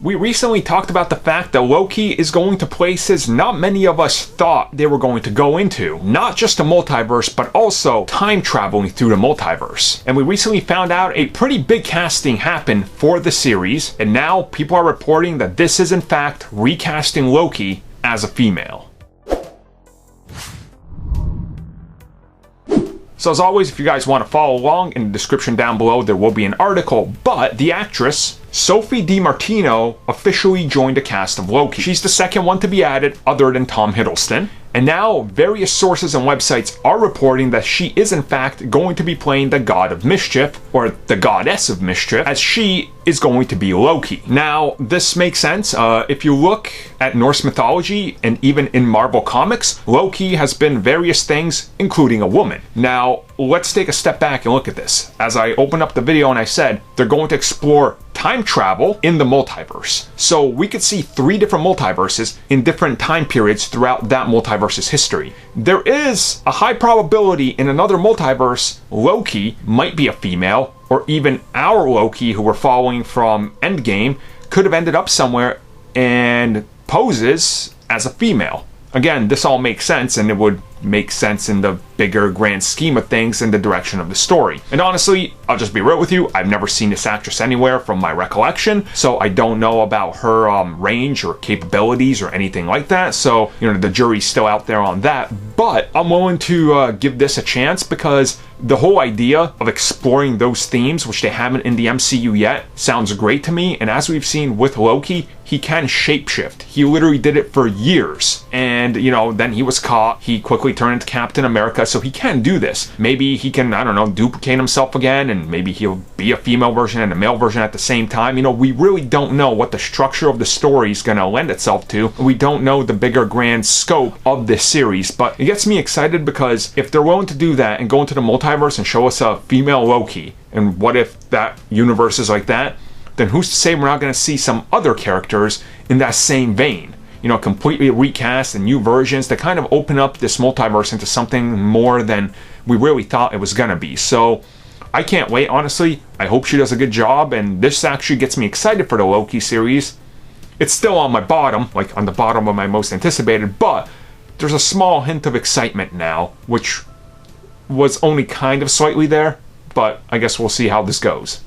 We recently talked about the fact that Loki is going to places not many of us thought they were going to go into. Not just the multiverse, but also time traveling through the multiverse. And we recently found out a pretty big casting happened for the series, and now people are reporting that this is in fact recasting Loki as a female. So as always, if you guys want to follow along, in the description down below there will be an article, but the actress Sophie DiMartino officially joined the cast of Loki. She's the second one to be added other than Tom Hiddleston. And now various sources and websites are reporting that she is in fact going to be playing the God of Mischief, or the Goddess of Mischief, as she is going to be Loki. Now, this makes sense. If you look at Norse mythology, and even in Marvel Comics, Loki has been various things, including a woman. Now, let's take a step back and look at this. As I opened up the video and I said, they're going to explore time travel in the multiverse. So we could see 3 different multiverses in different time periods throughout that multiverse's history. There is a high probability in another multiverse, Loki might be a female, or even our Loki, who we're following from Endgame, could have ended up somewhere and poses as a female. Again, this all makes sense, and it would make sense in the bigger grand scheme of things in the direction of the story. And honestly, I'll just be real with you, I've never seen this actress anywhere from my recollection, so I don't know about her range or capabilities or anything like that, so you know, the jury's still out there on that. But I'm willing to give this a chance, because the whole idea of exploring those themes, which they haven't in the MCU yet, sounds great to me. And as we've seen with Loki, he can shapeshift. He literally did it for years, and you know, then he was caught, he quickly turned into Captain America, so he can do this. Maybe he can, I don't know, duplicate himself again, and maybe he'll be a female version and a male version at the same time. You know, we really don't know what the structure of the story is going to lend itself to. We don't know the bigger grand scope of this series, but it gets me excited, because if they're willing to do that and go into the multiverse and show us a female Loki, and what if that universe is like that, then who's to say we're not going to see some other characters in that same vein? You know, completely recast and new versions that kind of open up this multiverse into something more than we really thought it was gonna be. So I can't wait, honestly. I hope she does a good job, and this actually gets me excited for the Loki series. It's still on my bottom, like on the bottom of my most anticipated, but there's a small hint of excitement now, which was only kind of slightly there, but I guess we'll see how this goes.